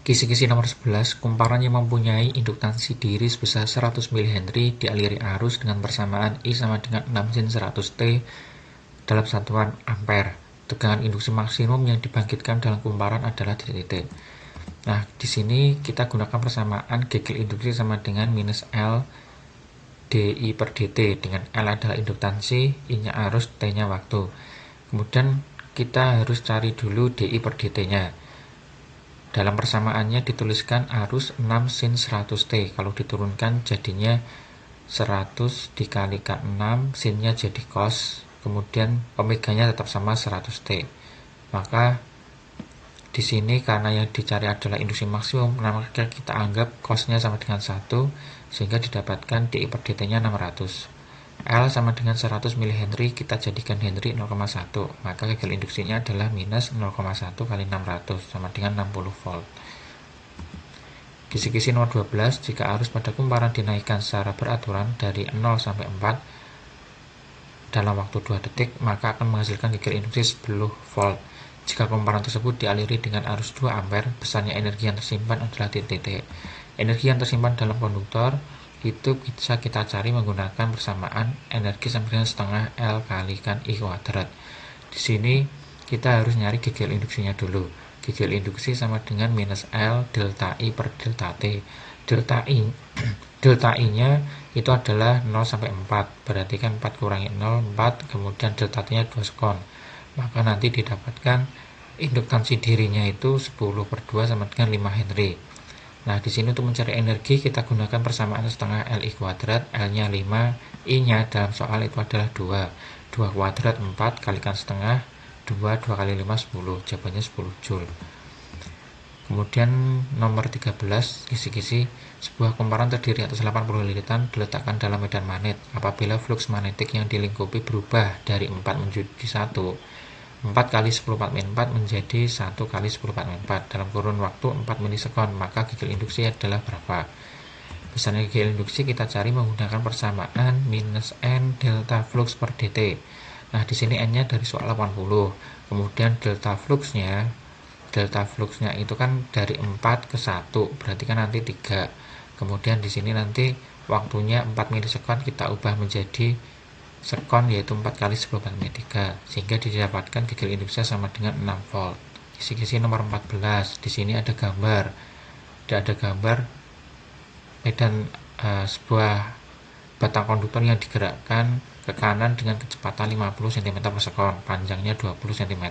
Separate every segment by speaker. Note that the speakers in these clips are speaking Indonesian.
Speaker 1: Kisi-kisi nomor 11, kumparan yang mempunyai induktansi diri sebesar 100 mH dialiri arus dengan persamaan I sama dengan 6 sin 100T dalam satuan ampere. Tegangan induksi maksimum yang dibangkitkan dalam kumparan adalah titik-titik. Nah, di sini kita gunakan persamaan Gauge induksi sama dengan minus L dI per dt, dengan L adalah induktansi, I-nya arus, T-nya waktu. Kemudian kita harus cari dulu dI per dt-nya. Dalam persamaannya dituliskan arus 6 sin 100T. Kalau diturunkan jadinya 100 dikalikan 6, sinnya jadi cos, kemudian omeganya tetap sama 100T. Maka di sini karena yang dicari adalah induksi maksimum, maka kita anggap cosnya sama dengan 1, sehingga didapatkan dI per dt-nya 600. L sama dengan 100 mH, kita jadikan Henry 0,1, maka Gauge induksinya adalah minus 0,1 kali 600 sama dengan 60 volt. Kisi-kisi nomor 12, jika arus pada kumparan dinaikkan secara beraturan dari 0 sampai 4 dalam waktu 2 detik, maka akan menghasilkan Gauge induksi 10 volt. Jika kumparan tersebut dialiri dengan arus 2 ampere, besarnya energi yang tersimpan adalah titik-titik. Energi yang tersimpan dalam konduktor itu bisa kita cari menggunakan persamaan energi sama dengan setengah L kalikan I kuadrat. Di sini kita harus nyari Gauge induksinya dulu. Gauge induksi sama dengan minus L delta I per delta T. Delta I-nya itu adalah 0 sampai 4. Berarti kan 4 kurangi 0, 4, kemudian delta T-nya 2 sekon. Maka nanti didapatkan induktansi dirinya itu 10 per 2 sama dengan 5 Henry. Nah, di sini untuk mencari energi kita gunakan persamaan setengah Li kuadrat, L-nya 5, I-nya dalam soal itu adalah 2. 2 kuadrat 4 kalikan setengah, 2 kali 5 10, jawabannya 10 Joule. Kemudian nomor 13, kisi-kisi, sebuah kumparan terdiri atas 80 lilitan diletakkan dalam medan magnet. Apabila flux magnetik yang dilingkupi berubah dari 4 menjadi 1, 4 kali 10⁴ menjadi 1 kali 10⁴ dalam kurun waktu 4 milisekon, maka Gauge induksi adalah berapa? Besarnya Gauge induksi kita cari menggunakan persamaan minus N delta flux per dt. Nah, di sini N-nya dari soal 80. Kemudian delta fluxnya itu kan dari 4 ke 1, berarti kan nanti 3. Kemudian di sini nanti waktunya 4 milisekon kita ubah menjadi sekon, yaitu 4 kali 10⁻3, sehingga didapatkan Gauge induksi sama dengan 6 volt. Kisi-kisi nomor 14, di sini ada gambar. Medan sebuah batang konduktor yang digerakkan ke kanan dengan kecepatan 50 cm per sekon, panjangnya 20 cm,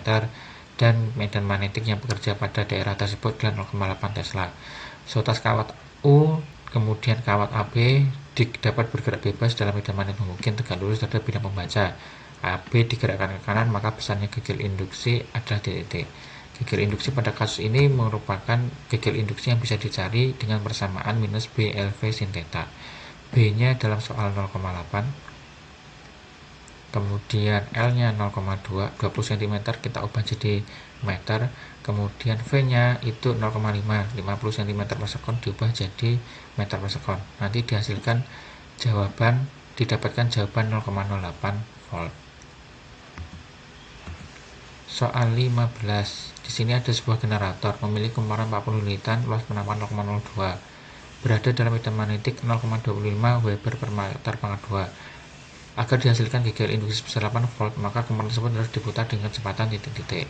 Speaker 1: dan medan magnetik yang bekerja pada daerah tersebut adalah 0,8 Tesla. Sebatas kawat U, kemudian kawat AB dapat bergerak bebas dalam medan magnet mungkin tegak lurus terhadap bidang pembaca. AB digerakkan ke kanan, maka besarnya Gauge induksi adalah titik-titik. Gauge induksi pada kasus ini merupakan Gauge induksi yang bisa dicari dengan persamaan minus B LV sin theta. B-nya dalam soal 0,8, kemudian L-nya 0,2, 20 cm kita ubah jadi meter, kemudian V-nya itu 0,5, 50 cm per sekon diubah jadi meter per sekon. Nanti didapatkan jawaban 0,08 volt. Soal 15. Di sini ada sebuah generator memiliki kumparan 40 lilitan, luas penampakan 0,02. Berada dalam medan magnetik 0,25 Weber per meter pangkat 2. Agar dihasilkan Gauge induksi sebesar 8 volt, maka kumparan tersebut harus diputar dengan kecepatan titik-titik.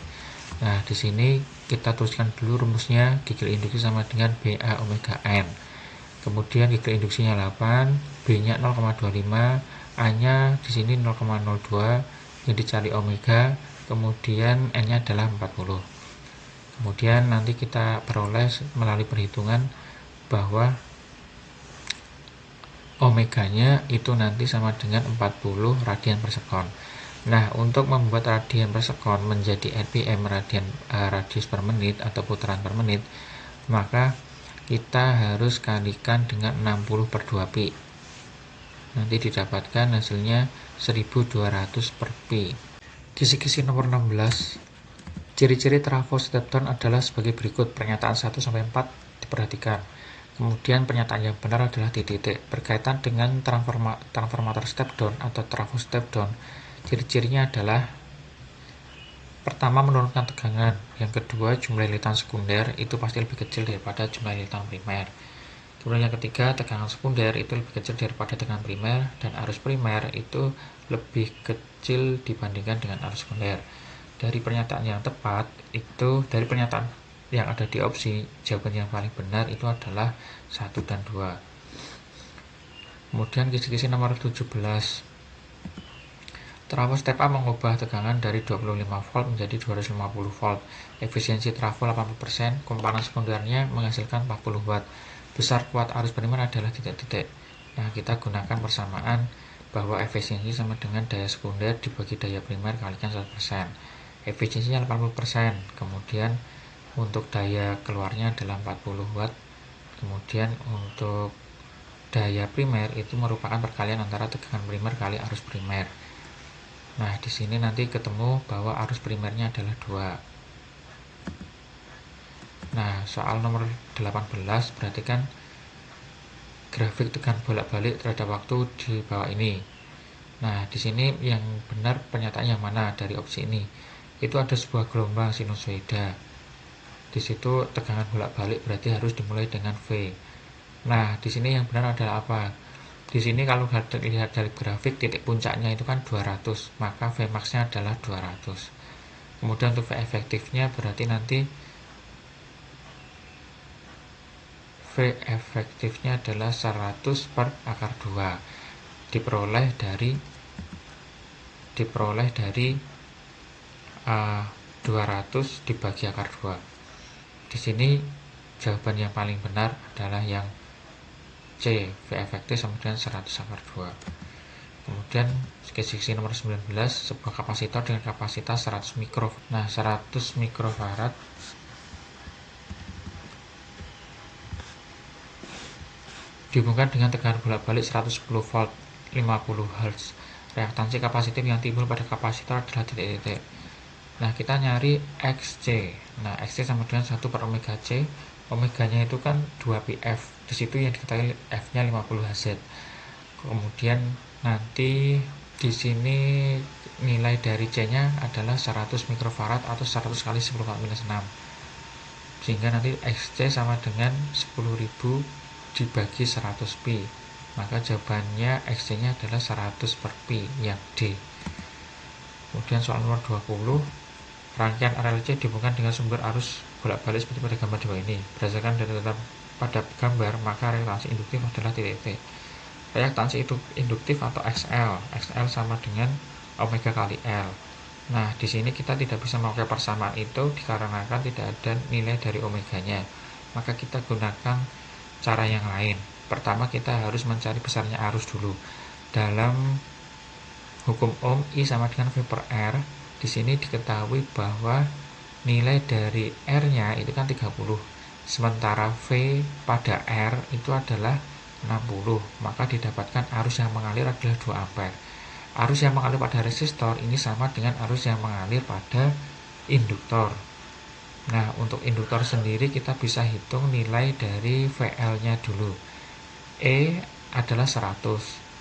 Speaker 1: Nah, di sini kita tuliskan dulu rumusnya. Gauge induksi sama dengan BA omega N. Kemudian Gauge induksinya 8, B-nya 0,25, A-nya di sini 0,02, yang dicari omega, kemudian N-nya adalah 40. Kemudian nanti kita peroleh melalui perhitungan bahwa omeganya itu nanti sama dengan 40 radian per sekon. Nah, untuk membuat radian per sekon menjadi RPM, radius per menit atau putaran per menit, maka kita harus kalikan dengan 60 per 2 pi. Nanti didapatkan hasilnya 1200 per pi. Kisi-kisi nomor 16. Ciri-ciri trafo step down adalah sebagai berikut. Pernyataan 1 sampai 4 diperhatikan. Kemudian pernyataan yang benar adalah titik-titik. Berkaitan dengan transformator step down atau trafo step down, ciri-cirinya adalah Pertama, menurunkan tegangan. Yang kedua, jumlah lilitan sekunder itu pasti lebih kecil daripada jumlah lilitan primer. Kemudian yang ketiga, tegangan sekunder itu lebih kecil daripada tegangan primer, dan arus primer itu lebih kecil dibandingkan dengan arus sekunder. Dari pernyataan yang tepat itu, dari pernyataan yang ada di opsi, jawaban yang paling benar itu adalah 1 dan 2. Kemudian kisi-kisi nomor 17. Trafo step up mengubah tegangan dari 25 volt menjadi 250 volt. Efisiensi trafo 80%, komparan sekundernya menghasilkan 40 watt. Besar kuat arus primer adalah titik-titik. Nah, kita gunakan persamaan bahwa efisiensi sama dengan daya sekunder dibagi daya primer kalikan 100%. Efisiensinya 80%. Kemudian untuk daya keluarnya adalah 40 watt. Kemudian untuk daya primer itu merupakan perkalian antara tegangan primer kali arus primer. Nah, di sini nanti ketemu bahwa arus primernya adalah 2. Nah, soal nomor 18 perhatikan grafik tegangan bolak-balik terhadap waktu di bawah ini. Nah, di sini yang benar pernyataan yang mana dari opsi ini? Itu ada sebuah gelombang sinusoida. Di situ tegangan bolak-balik berarti harus dimulai dengan V. Nah, di sini yang benar adalah apa? Di sini kalau lihat dari grafik, titik puncaknya itu kan 200, maka Vmax-nya adalah 200. Kemudian untuk V efektifnya berarti nanti V efektifnya adalah 100 per akar 2. Diperoleh dari 200 dibagi akar 2. Di sini jawaban yang paling benar adalah yang C, V efektif sama dengan 100 akar 2. Kemudian kisi nomor 19, sebuah kapasitor dengan kapasitas 100 mikrofarad. Nah, 100 mikrofarad dihubungkan dengan tegangan bolak-balik 110 volt 50 Hz. Reaktansi kapasitif yang timbul pada kapasitor adalah titik-titik. Nah, kita nyari XC. Nah, XC sama dengan 1 per omega C. Omeganya itu kan 2πf. Di situ yang diketahui F-nya 50 Hz. Kemudian nanti di sini nilai dari C-nya adalah 100 mikrofarad atau 100 kali 10⁻⁶. Sehingga nanti XC sama dengan 10.000 dibagi 100 pi. Maka jawabannya XC-nya adalah 100 per pi, yang D. Kemudian soal nomor 20, rangkaian RLC dihubungkan dengan sumber arus bolak-balik seperti pada gambar di bawah ini. Berdasarkan data pada gambar, maka reaktansi induktif adalah titik-titik. Reaktansi induktif atau XL. XL sama dengan omega kali L. Nah, di sini kita tidak bisa memakai persamaan itu dikarenakan tidak ada nilai dari omeganya. Maka kita gunakan cara yang lain. Pertama, kita harus mencari besarnya arus dulu. Dalam hukum Ohm, I sama dengan V per R. Di sini diketahui bahwa nilai dari R-nya itu kan 30. Sementara V pada R itu adalah 60, maka didapatkan arus yang mengalir adalah 2 ampere. Arus yang mengalir pada resistor ini sama dengan arus yang mengalir pada induktor. Nah, untuk induktor sendiri kita bisa hitung nilai dari VL-nya dulu. E adalah 100,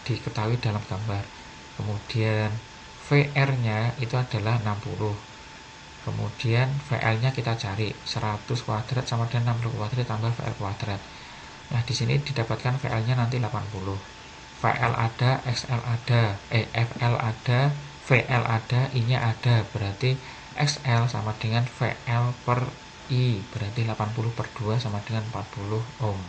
Speaker 1: diketahui dalam gambar. Kemudian VR-nya itu adalah 60. Kemudian VL-nya kita cari 100 kuadrat sama dengan 60 kuadrat tambah VL kuadrat. Nah, di sini didapatkan VL-nya nanti 80. VL ada, XL ada, FL ada, VL ada, I-nya ada. Berarti XL sama dengan VL per I. Berarti 80 per 2 sama dengan 40 ohm.